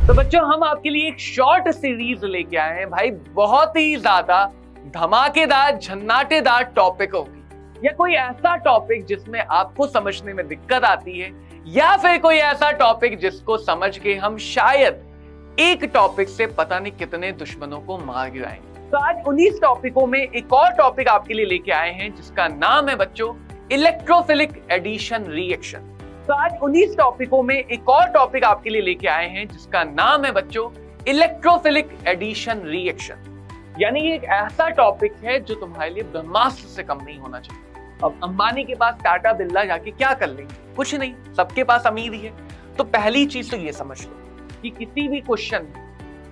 तो बच्चों हम आपके लिए एक शॉर्ट सीरीज लेके आए हैं भाई, बहुत ही ज्यादा धमाकेदार झन्नाटेदार टॉपिक होगी, या कोई ऐसा टॉपिक जिसमें आपको समझने में दिक्कत आती है, या फिर कोई ऐसा टॉपिक जिसको समझ के हम शायद एक टॉपिक से पता नहीं कितने दुश्मनों को मार गिराएंगे। तो आज 19 टॉपिकों में एक और टॉपिक आपके लिए लेके आए हैं जिसका नाम है बच्चों इलेक्ट्रोफिलिक एडिशन रिएक्शन। तो आज 19 टॉपिकों में एक और टॉपिक आपके लिए लेके आए हैं जिसका नाम है बच्चों इलेक्ट्रोफिलिक एडिशन रिएक्शन। यानी ये एक ऐसा टॉपिक है जो तुम्हारे लिए ब्रह्मास्त्र से कम नहीं होना चाहिए। अब अंबानी के पास टाटा बिरला जाके क्या कर लेंगे? कुछ नहीं, सबके पास अमीर ही है। तो पहली चीज तो ये समझ लो कि किसी भी क्वेश्चन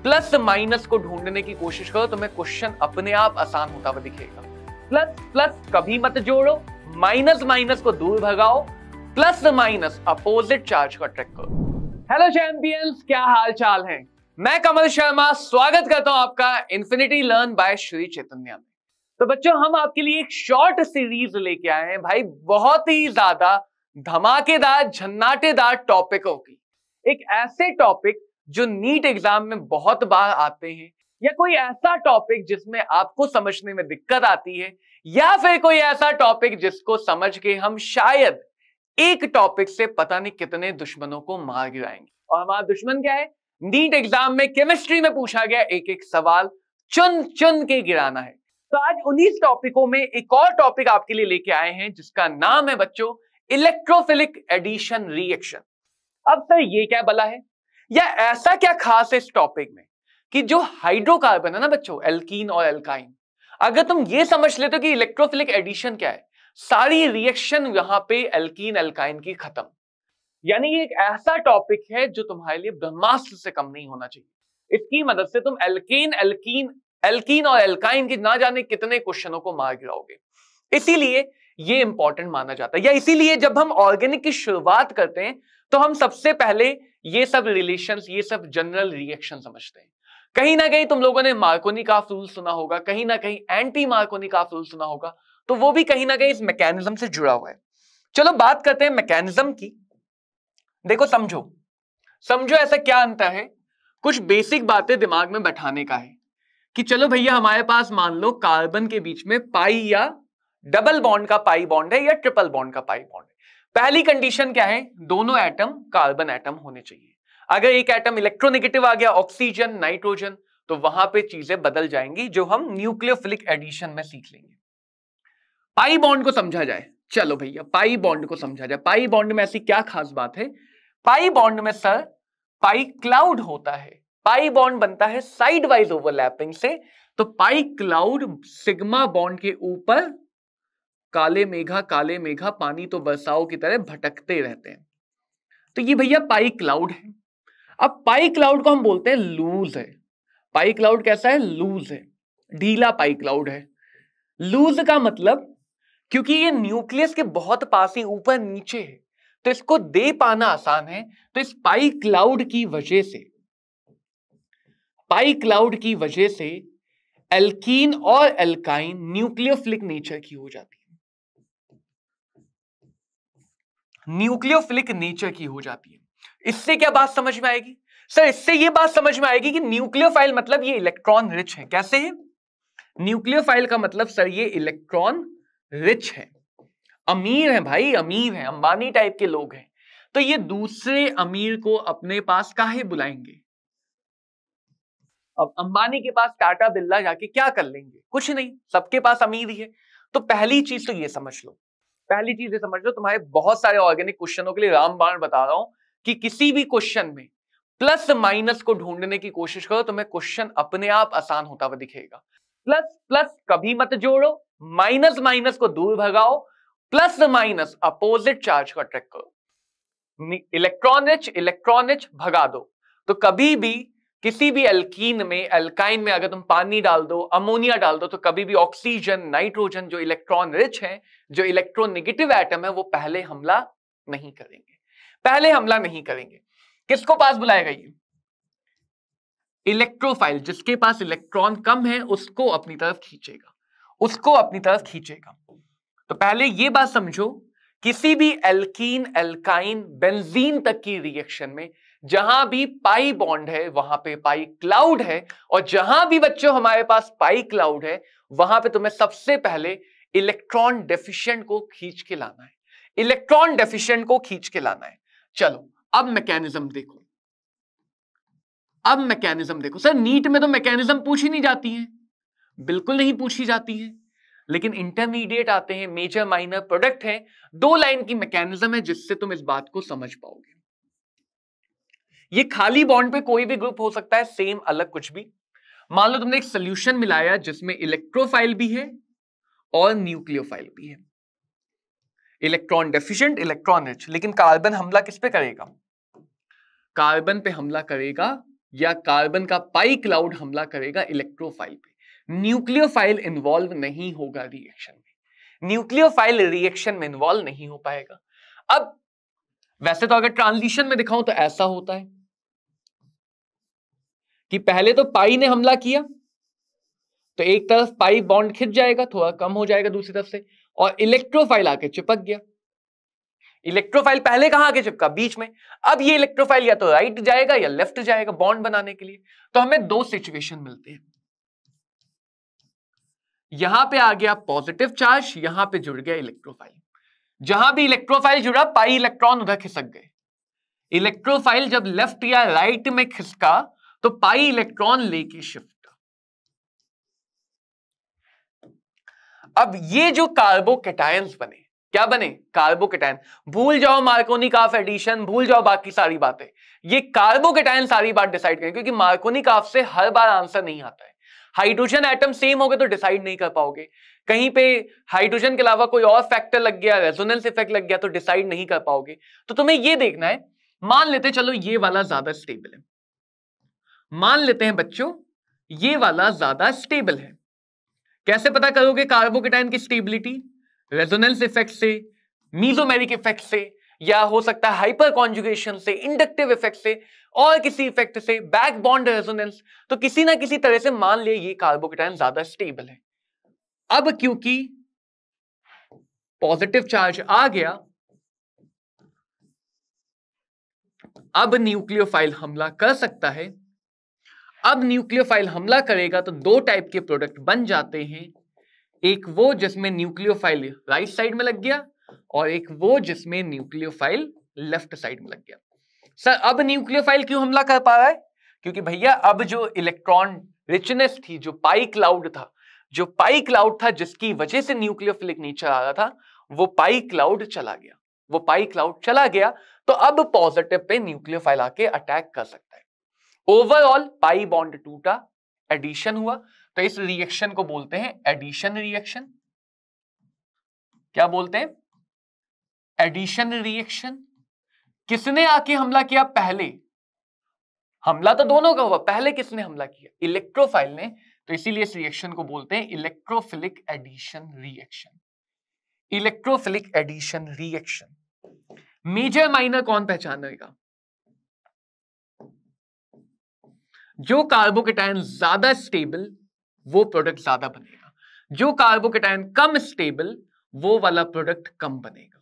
प्लस माइनस को ढूंढने की कोशिश करो, तुम्हें क्वेश्चन अपने आप आसान होता हुआ दिखेगा। प्लस प्लस कभी मत जोड़ो, माइनस माइनस को दूर भगाओ, प्लस माइनस अपोजिट चार्ज को अट्रैक्ट करो। हेलो चैंपियंस, क्या हाल चाल है? मैं कमल शर्मा स्वागत करता हूं आपका infinity learn by Shri Chaitanya में। तो बच्चों हम आपके लिए एक शॉर्ट सीरीज लेके आए हैं भाई, बहुत ही ज्यादा धमाकेदार झन्नाटेदार टॉपिक होगी। एक ऐसे टॉपिक जो नीट एग्जाम में बहुत बार आते हैं, या कोई ऐसा टॉपिक जिसमें आपको समझने में दिक्कत आती है, या फिर कोई ऐसा टॉपिक जिसको समझ के हम शायद एक टॉपिक से पता नहीं कितने दुश्मनों को मार गिराएंगे। और हमारा दुश्मन क्या है? नीट एग्जाम में केमिस्ट्री में पूछा गया एक एक सवाल चुन चुन के गिराना है। तो आज 19 टॉपिकों में एक और टॉपिक आपके लिए लेके आए हैं जिसका नाम है बच्चों इलेक्ट्रोफिलिक एडिशन रिएक्शन। अब सर ये क्या भला है, या ऐसा क्या खास है इस टॉपिक में कि जो हाइड्रोकार्बन है ना बच्चों, एल्कीन और एल्काइन, अगर तुम ये समझ लेते हो कि इलेक्ट्रोफिलिक एडिशन क्या है, सारी रिएक्शन यहां पे एल्कीन एल्काइन की खत्म। यानी ये एक ऐसा टॉपिक है जो तुम्हारे लिए ब्रह्मास्त्र से कम नहीं होना चाहिए। इसकी मदद से तुम एल्कीन और एल्काइन के ना जाने कितने क्वेश्चनों को मार गिराओगे। इसीलिए ये इंपॉर्टेंट माना जाता है, या इसीलिए जब हम ऑर्गेनिक की शुरुआत करते हैं तो हम सबसे पहले ये सब रिलेशंस, ये सब जनरल रिएक्शन समझते हैं। कहीं ना कहीं तुम लोगों ने मार्कोनी का रूल सुना होगा, कहीं ना कहीं एंटी मार्कोनी का रूल सुना होगा, तो वो भी कहीं ना कहीं इस मैकेनिज्म से जुड़ा हुआ है। चलो बात करते हैं मैकेनिज्म की। देखो समझो ऐसा क्या अंतर है, कुछ बेसिक बातें दिमाग में बैठाने का है कि चलो भैया हमारे पास मान लो कार्बन के बीच में पाई या डबल बॉन्ड का पाई बॉन्ड है या ट्रिपल बॉन्ड का पाई बॉन्ड है। पहली कंडीशन क्या है? दोनों एटम कार्बन एटम होने चाहिए। अगर एक एटम इलेक्ट्रोनेगेटिव आ गया, ऑक्सीजन नाइट्रोजन, तो वहां पे चीजें बदल जाएंगी, जो हम न्यूक्लियोफिलिक एडिशन में सीख लेंगे। पाई बॉन्ड को समझा जाए, चलो भैया पाई बॉन्ड को समझा जाए। पाई बॉन्ड में ऐसी क्या खास बात है? पाई बॉन्ड में सर पाई क्लाउड होता है। पाई बॉन्ड बनता है साइड वाइज ओवरलैपिंग से, तो पाई क्लाउड सिग्मा बॉन्ड के ऊपर काले मेघा पानी तो बरसाओ की तरह भटकते रहते हैं। तो ये भैया पाई क्लाउड है। अब पाई क्लाउड को हम बोलते हैं लूज है। पाई क्लाउड कैसा है? लूज है, ढीला पाई क्लाउड है। लूज का मतलब क्योंकि ये न्यूक्लियस के बहुत पास ही ऊपर नीचे है, तो इसको दे पाना आसान है। तो इस पाई क्लाउड की वजह से एल्कीन और एल्काइन न्यूक्लियोफिलिक नेचर की हो जाती है। इससे क्या बात समझ में आएगी सर? इससे ये बात समझ में आएगी कि न्यूक्लियोफाइल मतलब ये इलेक्ट्रॉन रिच है। कैसे है? न्यूक्लियोफाइल का मतलब सर ये इलेक्ट्रॉन रिच है, अमीर है भाई, अमीर है, अंबानी टाइप के लोग हैं। तो ये दूसरे अमीर को अपने पास काहे बुलाएंगे? अब अंबानी के पास टाटा बिरला जाके क्या कर लेंगे? कुछ नहीं, सबके पास अमीर ही है। तो पहली चीज तो ये समझ लो, तुम्हारे बहुत सारे ऑर्गेनिक क्वेश्चनों के लिए रामबाण बता रहा हूं कि किसी भी क्वेश्चन में प्लस माइनस को ढूंढने की कोशिश करो, तुम्हें क्वेश्चन अपने आप आसान होता हुआ दिखेगा। प्लस प्लस कभी मत जोड़ो, माइनस माइनस को दूर भगाओ, प्लस माइनस अपोजिट चार्ज को अट्रैक्ट करो। इलेक्ट्रॉन रिच भगा दो। तो कभी भी किसी भी एल्काइन में अगर तुम पानी डाल दो, अमोनिया डाल दो, तो कभी भी ऑक्सीजन नाइट्रोजन जो इलेक्ट्रॉन रिच है, जो इलेक्ट्रोनेगेटिव एटम है, वो पहले हमला नहीं करेंगे। किसको पास बुलाएगा? ये इलेक्ट्रोफाइल, जिसके पास इलेक्ट्रॉन कम है उसको अपनी तरफ खींचेगा। तो पहले ये बात समझो, किसी भी एल्कीन एल्काइन बेंजीन तक की रिएक्शन में जहां भी पाई बॉन्ड है वहां पे पाई क्लाउड है, और जहां भी बच्चों हमारे पास पाई क्लाउड है वहां पे तुम्हें सबसे पहले इलेक्ट्रॉन डेफिशिएंट को खींच के लाना है, इलेक्ट्रॉन डेफिशिएंट को खींच के लाना है। चलो अब मैकेनिज्म देखो, अब मैकेनिज्म देखो। सर नीट में तो मैकेनिज्म पूछी नहीं जाती है, बिल्कुल नहीं पूछी जाती है, लेकिन इंटरमीडिएट आते हैं, मेजर माइनर प्रोडक्ट है, 2 लाइन की मैकेनिज्म है जिससे तुम इस बात को समझ पाओगे। ये खाली बॉन्ड पे कोई भी ग्रुप हो सकता है, सेम अलग कुछ भी। मान लो तुमने एक सोल्यूशन मिलाया जिसमें इलेक्ट्रोफाइल भी है और न्यूक्लियोफाइल भी है, इलेक्ट्रॉन डेफिशिएंट, इलेक्ट्रॉन रिच, लेकिन कार्बन हमला किस पे करेगा? कार्बन पे हमला करेगा, या कार्बन का पाई क्लाउड हमला करेगा इलेक्ट्रोफाइल पे। न्यूक्लियोफाइल इन्वॉल्व नहीं होगा रिएक्शन में, न्यूक्लियोफाइल रिएक्शन में इन्वॉल्व नहीं हो पाएगा। अब वैसे तो अगर ट्रांजिशन में दिखाऊं तो ऐसा होता है कि पहले तो पाई ने हमला किया तो एक तरफ पाई बॉन्ड खिंच जाएगा, थोड़ा कम हो जाएगा दूसरी तरफ से, और इलेक्ट्रोफाइल आके चिपक गया। इलेक्ट्रोफाइल पहले कहां आके चिपका? बीच में। अब ये इलेक्ट्रोफाइल या तो राइट जाएगा या लेफ्ट जाएगा बॉन्ड बनाने के लिए। तो हमें 2 सिचुएशन मिलते हैं, यहां पे आ गया पॉजिटिव चार्ज, यहां पे जुड़ गया इलेक्ट्रोफाइल। जहां भी इलेक्ट्रोफाइल जुड़ा पाई इलेक्ट्रॉन उधर खिसक गए। इलेक्ट्रोफाइल जब लेफ्ट या राइट में खिसका तो पाई इलेक्ट्रॉन लेके शिफ्ट। अब ये जो कार्बोकैटायंस बने, क्या बने? कार्बोकैटायन। भूल जाओ मार्कोनी काफ एडिशन, भूल जाओ बाकी सारी बातें, ये कार्बोकैटायन सारी बात डिसाइड करें, क्योंकि मार्कोनी काफ से हर बार आंसर नहीं आता है। हाइड्रोजन एटम सेम हो गए तो डिसाइड नहीं कर पाओगे, कहीं पे हाइड्रोजन के अलावा कोई और फैक्टर लग गया, रेजोनेंस इफेक्ट लग गया तो डिसाइड नहीं कर पाओगे। तो तुम्हें ये देखना है, मान लेते चलो ये वाला ज्यादा स्टेबल है, मान लेते हैं बच्चों ये वाला ज्यादा स्टेबल है। कैसे पता करोगे कार्बोकैटायन की स्टेबिलिटी? रेजोनेंस इफेक्ट से, मीजोमेरिक इफेक्ट से, या हो सकता है हाइपर कॉन्जुगेशन से, इंडक्टिव इफेक्ट से, और किसी इफेक्ट से, बैक बॉन्ड रेजोनेंस। तो किसी ना किसी तरह से मान लिए ये कार्बोकैटायन ज्यादा स्टेबल है। अब क्योंकि पॉजिटिव चार्ज आ गया, अब न्यूक्लियोफाइल हमला कर सकता है। अब न्यूक्लियोफाइल हमला करेगा तो 2 टाइप के प्रोडक्ट बन जाते हैं, एक वो जिसमें न्यूक्लियोफाइल राइट साइड में लग गया, और एक वो जिसमें न्यूक्लियोफाइल लेफ्ट साइड में लग गया। सर अब न्यूक्लियोफाइल क्यों हमला कर पा रहा है? क्योंकि भैया अब जो इलेक्ट्रॉन रिचनेस थी, जो पाई क्लाउड था, जो पाई क्लाउड था जिसकी वजह से न्यूक्लियोफिलिक नेचर आ रहा था, वो पाई क्लाउड चला गया, वो पाई क्लाउड चला गया। तो अब पॉजिटिव पे न्यूक्लियोफाइल आके अटैक कर सकता है। ओवरऑल पाई बॉन्ड टूटा, एडिशन हुआ, तो इस रिएक्शन को बोलते हैं एडिशन रिएक्शन। क्या बोलते हैं? Addition reaction. किसने आके हमला किया? पहले हमला तो दोनों का हुआ, पहले किसने हमला किया? इलेक्ट्रोफाइल ने। तो इसीलिए इस रिएक्शन को बोलते हैं electrophilic addition reaction, electrophilic addition reaction. Major minor कौन पहचानेगा? जो कार्बोकैटायन ज्यादा स्टेबल वो प्रोडक्ट ज्यादा बनेगा, जो कार्बोकैटायन कम स्टेबल वो वाला प्रोडक्ट कम बनेगा।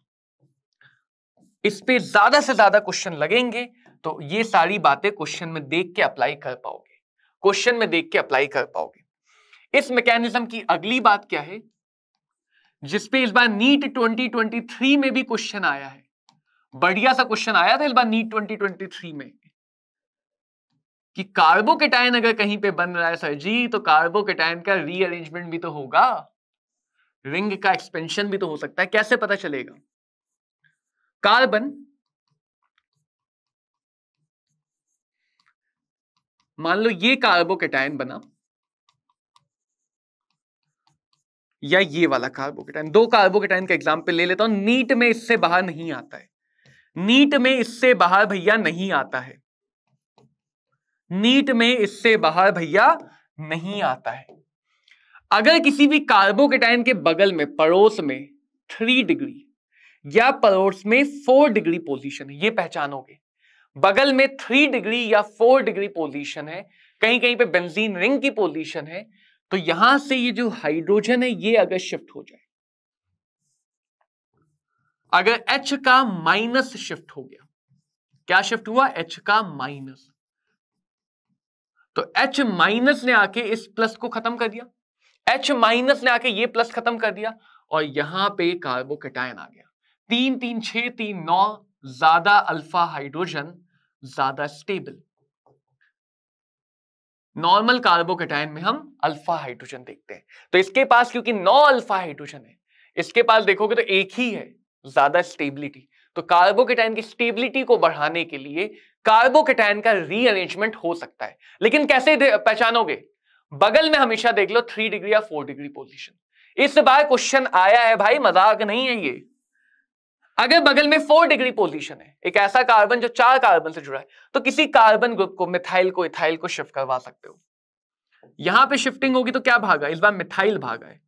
इस पे ज्यादा से ज्यादा क्वेश्चन लगेंगे, तो ये सारी बातें क्वेश्चन में देख के अप्लाई कर पाओगे, क्वेश्चन में देख के अप्लाई कर पाओगे। इस मैकेनिज्म की अगली बात क्या है, जिसपे इस बार नीट 2023 में भी क्वेश्चन आया है, बढ़िया सा क्वेश्चन आया था इस बार नीट 2023 में, कि कार्बोकैटायन अगर कहीं पे बन रहा है सर जी, तो कार्बोकैटायन का रीअरेंजमेंट भी तो होगा, रिंग का एक्सपेंशन भी तो हो सकता है। कैसे पता चलेगा? कार्बन, मान लो ये कार्बोकैटायन बना, या ये वाला कार्बोकैटायन, 2 कार्बोकैटायन का एग्जांपल ले लेता हूं। नीट में इससे बाहर नहीं आता है, नीट में इससे बाहर भैया नहीं आता है, नीट में इससे बाहर भैया नहीं आता है। अगर किसी भी कार्बोकैटायन के बगल में, पड़ोस में 3 डिग्री या पड़ोस में 4 डिग्री पोजीशन है, ये पहचानोगे। बगल में 3 डिग्री या 4 डिग्री पोजीशन है, कहीं कहीं पे बेंजीन रिंग की पोजीशन है, तो यहां से ये जो हाइड्रोजन है ये अगर शिफ्ट हो जाए, अगर H का माइनस शिफ्ट हो गया, क्या शिफ्ट हुआ? H का माइनस। तो H माइनस ने आके इस प्लस को खत्म कर दिया, H माइनस ने आके ये प्लस खत्म कर दिया, और यहां पे कार्बोकेटायन आ गया। 3 3 6 3 9, ज्यादा अल्फा हाइड्रोजन ज्यादा स्टेबल। नॉर्मल कार्बोकेटायन में हम अल्फा हाइड्रोजन देखते हैं, तो इसके पास क्योंकि 9 अल्फा हाइड्रोजन है, इसके पास देखोगे तो एक ही है, ज्यादा स्टेबिलिटी। तो कार्बोकेटायन की स्टेबिलिटी को बढ़ाने के लिए कार्बोकेटायन का रीअरेंजमेंट हो सकता है। लेकिन कैसे पहचानोगे? बगल में हमेशा देख लो 3 डिग्री या 4 डिग्री पोजीशन। इस बार क्वेश्चन आया है भाई, मजाक नहीं है ये। अगर बगल में 4 डिग्री पोजीशन है, एक ऐसा कार्बन जो 4 कार्बन से जुड़ा है, तो किसी कार्बन ग्रुप को, मिथाइल को, इथाइल को शिफ्ट करवा सकते हो। यहां पे शिफ्टिंग होगी तो क्या भागा? इस बार मिथाइल भागा है।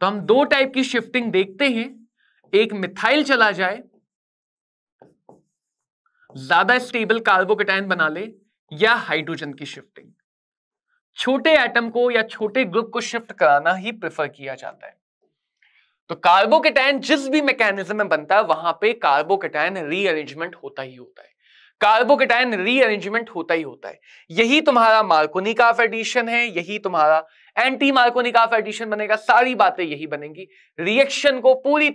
तो हम 2 टाइप की शिफ्टिंग देखते हैं, एक मिथाइल चला जाए, ज्यादा स्टेबल कार्बोकेटायन बना ले, या हाइड्रोजन की शिफ्टिंग। छोटे एटम को या छोटे ग्रुप को शिफ्ट कराना ही प्रेफर किया जाता है। तो कार्बोकेटायन जिस भी मैकेनिज्म में बनता है, वहां पे कार्बोकेटायन रीअरेंजमेंट होता ही होता है। कार्बोकेटायन रीअरेंजमेंट होता ही होता है। यही तुम्हारा मार्कोनिकॉफ एडिशन है, यही तुम्हारा एंटी मार्कोनिकॉफ एडिशन बनेगा, सारी बातें यही बनेंगी। रिएक्शन को पूरी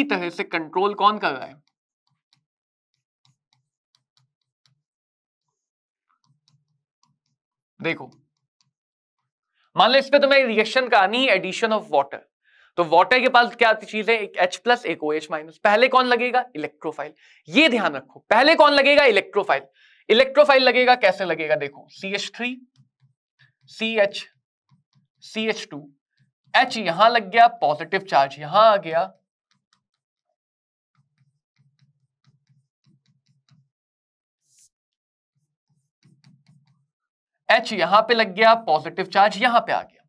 तरह से कंट्रोल कौन कर रहा है? देखो, मान लो इस पे तुम्हें रिएक्शन करानी है एडिशन ऑफ वाटर, तो वाटर के पास क्या चीज है? एक H प्लस, एक OH माइनस। पहले कौन लगेगा? इलेक्ट्रोफाइल। ये ध्यान रखो, पहले कौन लगेगा? इलेक्ट्रोफाइल। इलेक्ट्रोफाइल लगेगा, कैसे लगेगा? देखो, CH3 CH CH2, H यहां लग गया, पॉजिटिव चार्ज यहां आ गया, H यहां पे लग गया, पॉजिटिव चार्ज यहां पे आ गया।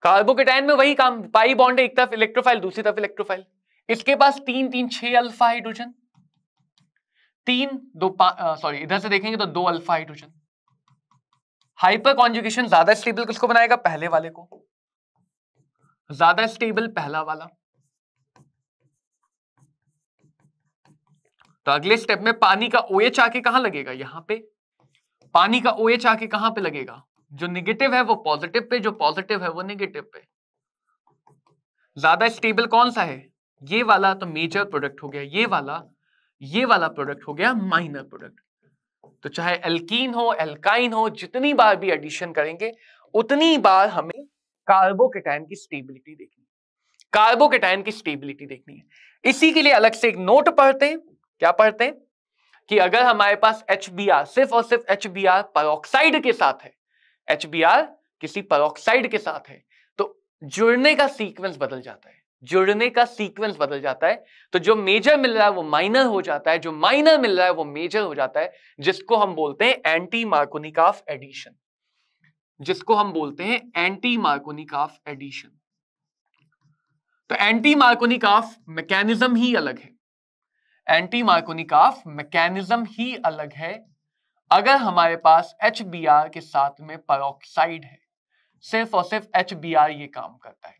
कार्बोकेटायन में वही काम, पाई बॉन्ड है, एक तरफ इलेक्ट्रोफाइल, दूसरी तरफ इलेक्ट्रोफाइल। इसके पास 3 3 6 अल्फा हाइड्रोजन, 3 2 सॉरी, इधर से देखेंगे तो 2 अल्फा हाइड्रोजन। हाइपर कॉन्जुगेशन ज्यादा स्टेबल किसको बनाएगा? पहले वाले को। ज्यादा स्टेबल पहला वाला। तो अगले स्टेप में पानी का OH आके कहां लगेगा? यहां पे। पानी का OH आके कहां पे लगेगा? जो नेगेटिव है वो पॉजिटिव पे, जो पॉजिटिव है वो नेगेटिव पे। ज्यादा स्टेबल कौन सा है? ये वाला, तो मेजर प्रोडक्ट हो गया ये वाला प्रोडक्ट हो गया माइनर प्रोडक्ट। तो चाहे एल्कीन हो, एल्काइन हो, जितनी बार भी एडिशन करेंगे उतनी बार हमें कार्बोकेटायन की स्टेबिलिटी देखनी है, कार्बोकेटायन की स्टेबिलिटी देखनी है। इसी के लिए अलग से एक नोट पढ़ते हैं। क्या पढ़ते हैं? कि अगर हमारे पास HBr, सिर्फ और सिर्फ HBr पेरोक्साइड के साथ है, HBr किसी पेरोक्साइड के साथ है, तो जुड़ने का सीक्वेंस बदल जाता है, जुड़ने का सीक्वेंस बदल जाता है। तो जो मेजर मिल रहा है वो माइनर हो जाता है, जो माइनर मिल रहा है वो मेजर हो जाता है, जिसको हम बोलते हैं एंटी मार्कोनिकॉफ एडिशन, जिसको हम बोलते हैं एंटी मार्कोनिकॉफ एडिशन। तो एंटी मार्कोनिकॉफ मैकेनिज्म ही अलग है, एंटी मार्कोनिकॉफ मैकेनिज्म ही अलग है। अगर हमारे पास HBr के साथ में पेरोक्साइड है, सिर्फ और सिर्फ HBr ये काम करता है।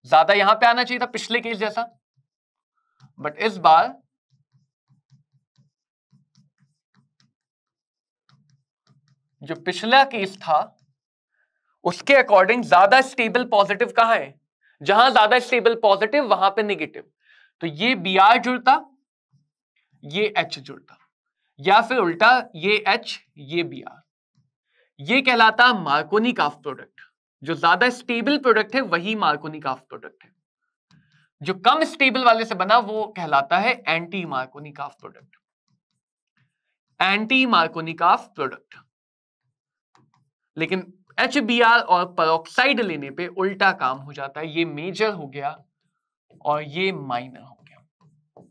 ज्यादा यहां पे आना चाहिए था पिछले केस जैसा, बट इस बार जो पिछला केस था उसके अकॉर्डिंग ज्यादा स्टेबल पॉजिटिव कहां है? जहां ज्यादा स्टेबल पॉजिटिव वहां पे नेगेटिव। तो ये Br जुड़ता, ये H जुड़ता, या फिर उल्टा ये H ये Br, ये कहलाता मार्कोनिकॉफ प्रोडक्ट। जो ज्यादा स्टेबल प्रोडक्ट है वही मार्कोनिकॉफ प्रोडक्ट है, जो कम स्टेबल वाले से बना वो कहलाता है anti Markovnikov product, anti Markovnikov product. लेकिन HBr और पेरोक्साइड लेने पे उल्टा काम हो जाता है, ये मेजर हो गया और ये माइनर हो गया,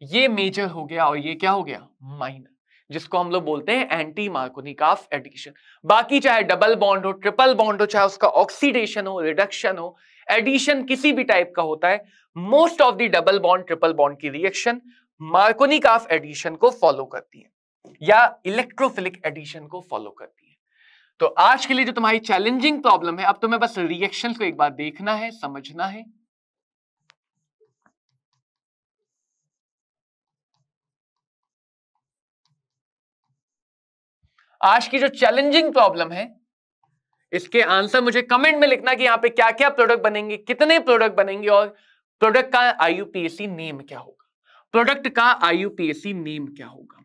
ये मेजर हो गया और ये क्या हो गया? माइनर, जिसको हम लोग बोलते हैं एंटी मार्कोनिकॉफ एडिशन। बाकी चाहे डबल बॉन्ड हो, ट्रिपल बॉन्ड हो, चाहे उसका ऑक्सीडेशन हो, रिडक्शन हो, एडिशन किसी भी टाइप का होता है, most of the double bond triple bond की रिएक्शन मार्कोनिकॉफ एडिशन को फॉलो करती है या इलेक्ट्रोफिलिक एडिशन को फॉलो करती है। तो आज के लिए जो तुम्हारी चैलेंजिंग प्रॉब्लम है, अब तुम्हें बस रिएक्शंस को एक बार देखना है, समझना है। आज की जो चैलेंजिंग प्रॉब्लम है इसके आंसर मुझे कमेंट में लिखना कि यहां पे क्या क्या प्रोडक्ट बनेंगे, कितने प्रोडक्ट बनेंगे और प्रोडक्ट का आईयूपीएसी नेम क्या होगा। प्रोडक्ट का आईयूपीएसी नेम क्या होगा।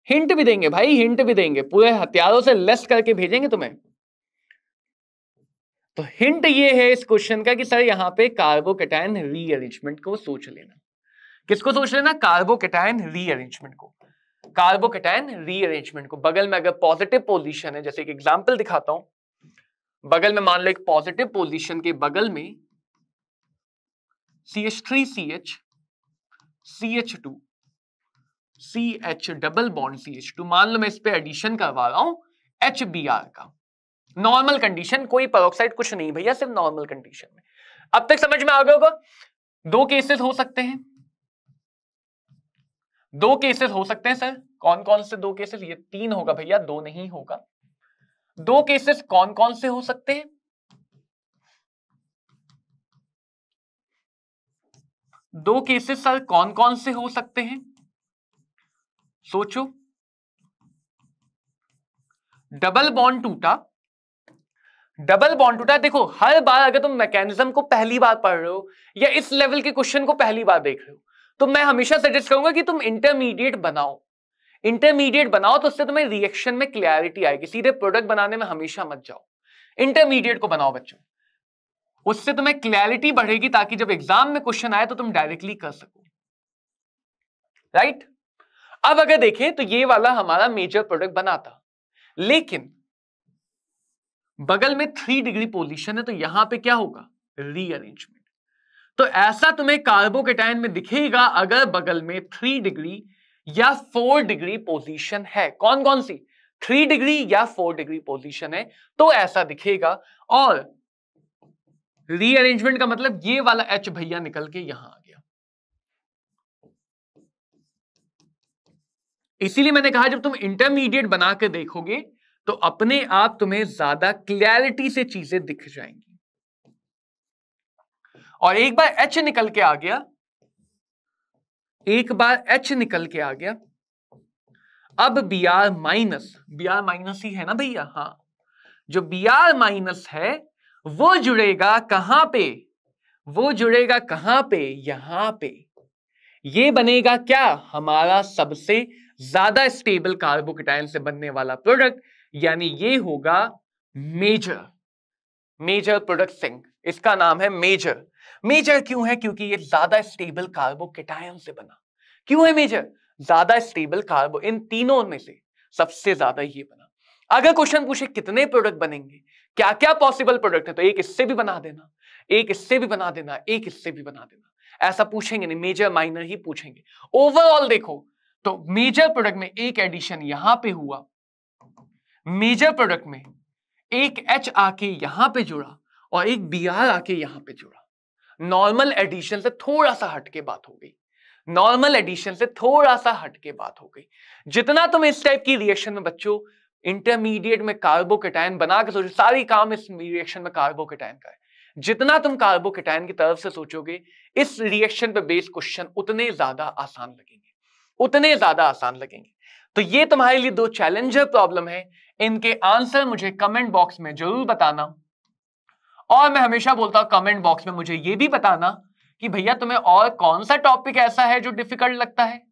हिंट भी देंगे भाई, हिंट भी देंगे, पूरे हथियारों से लेस करके भेजेंगे तुम्हें। तो हिंट ये है इस क्वेश्चन का कि सर यहां पे कार्बोकैटायन रीअरेंजमेंट को सोच लेना। किसको सोच लेना? कार्बोकैटायन रीअरेंजमेंट को। कार्बोकैटायन रीअरेंजमेंट को बगल में अगर पॉजिटिव पोजीशन है, जैसे एक एग्जांपल दिखाता हूं, बगल में मान लो एक पॉजिटिव पोजीशन के बगल में CH3CH CH2 CH double bond CH2, मान लो मैं इस पे एडिशन करवा रहा हूं HBr का। नॉर्मल कंडीशन, कोई पेरोक्साइड कुछ नहीं भैया, सिर्फ नॉर्मल कंडीशन में। अब तक समझ में आ गया होगा। दो केसेस हो सकते हैं, दो केसेस हो सकते हैं सर। कौन कौन से दो केसेस? ये तीन होगा भैया, दो नहीं होगा। दो केसेस कौन कौन से हो सकते हैं? दो केसेस सर कौन कौन से हो सकते हैं? सोचो। डबल बॉन्ड टूटा, डबल बॉन्ड टूटा। देखो हर बार अगर तुम मैकेनिज्म को पहली बार पढ़ रहे हो या इस लेवल के क्वेश्चन को पहली बार देख रहे हो, तो मैं हमेशा सजेस्ट करूंगा कि तुम इंटरमीडिएट बनाओ। इंटरमीडिएट बनाओ तो उससे तुम्हें रिएक्शन में क्लैरिटी आएगी। सीधे प्रोडक्ट बनाने में हमेशा मत जाओ, इंटरमीडिएट को बनाओ बच्चों, उससे तुम्हें क्लैरिटी बढ़ेगी ताकि जब एग्जाम में क्वेश्चन आए तो तुम डायरेक्टली कर सको। राइट? अब अगर देखें तो ये वाला हमारा मेजर प्रोडक्ट बना था, लेकिन बगल में 3 डिग्री पोजीशन है, तो यहां पे क्या होगा? रीअरेंजमेंट। तो ऐसा तुम्हें कार्बोकैटायन में दिखेगा अगर बगल में 3 डिग्री या 4 डिग्री पोजीशन है। कौन कौन सी? 3 डिग्री या 4 डिग्री पोजीशन है तो ऐसा दिखेगा। और रीअरेंजमेंट का मतलब ये वाला H भैया निकल के यहां आ गया। इसीलिए मैंने कहा जब तुम इंटरमीडिएट बना के देखोगे तो अपने आप तुम्हें ज्यादा क्लैरिटी से चीजें दिख जाएंगी। और एक बार H निकल के आ गया, एक बार H निकल के आ गया, अब Br माइनस ही है ना भैया? हाँ, जो Br माइनस है वो जुड़ेगा कहां पे? वो जुड़ेगा कहां पे? यहां पे। ये बनेगा क्या? हमारा सबसे ज्यादा स्टेबल कार्बोकैटायन से बनने वाला प्रोडक्ट, यानी ये होगा मेजर प्रोडक्ट सिंक। इसका नाम है मेजर। मेजर क्यों है? क्योंकि ये ज्यादा स्टेबल कार्बोकैटायन से बना। क्यों है मेजर? ज्यादा स्टेबल कार्बो, इन तीनों में से सबसे ज्यादा ये बना। अगर क्वेश्चन पूछे कितने प्रोडक्ट बनेंगे, क्या क्या पॉसिबल प्रोडक्ट है, तो एक इससे भी बना देना, एक इससे भी बना देना, एक इससे भी बना देना। ऐसा पूछेंगे नहीं, मेजर माइनर ही पूछेंगे। ओवरऑल देखो तो मेजर प्रोडक्ट में एक एडिशन यहां पे हुआ, मेजर प्रोडक्ट में एक H आके यहां पे जुड़ा और एक Br आके यहां पे जुड़ा। नॉर्मल एडिशन से थोड़ा सा हटके बात हो गई, नॉर्मल एडिशन से थोड़ा सा हटके बात हो गई। जितना तुम इस टाइप की रिएक्शन में बच्चों इंटरमीडिएट में कार्बोकैटायन बना के सोचो, सारी काम इस रिएक्शन में कार्बोकैटायन का है, जितना तुम कार्बोकैटायन की तरफ से सोचोगे इस रिएक्शन पे बेस्ड क्वेश्चन उतने ज्यादा आसान लगेंगे, उतने ज्यादा आसान लगेंगे। तो ये तुम्हारे लिए दो चैलेंजर प्रॉब्लम है, इनके आंसर मुझे कमेंट बॉक्स में जरूर बताना। और मैं हमेशा बोलता हूं कमेंट बॉक्स में मुझे ये भी बताना कि भैया तुम्हें और कौन सा टॉपिक ऐसा है जो डिफिकल्ट लगता है,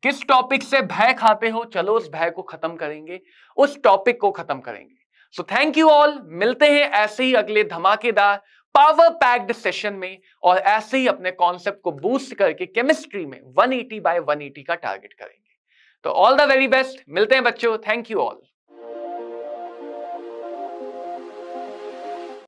किस टॉपिक से भय खाते हो, चलो उस भय को खत्म करेंगे, उस टॉपिक को खत्म करेंगे। सो थैंक यू ऑल, मिलते हैं ऐसे ही अगले धमाकेदार पावर पैक्ड सेशन में और ऐसे ही अपने कॉन्सेप्ट को बूस्ट करके केमिस्ट्री में 180 by 180 का टारगेट करेंगे। तो ऑल द वेरी बेस्ट, मिलते हैं बच्चों, थैंक यू ऑल।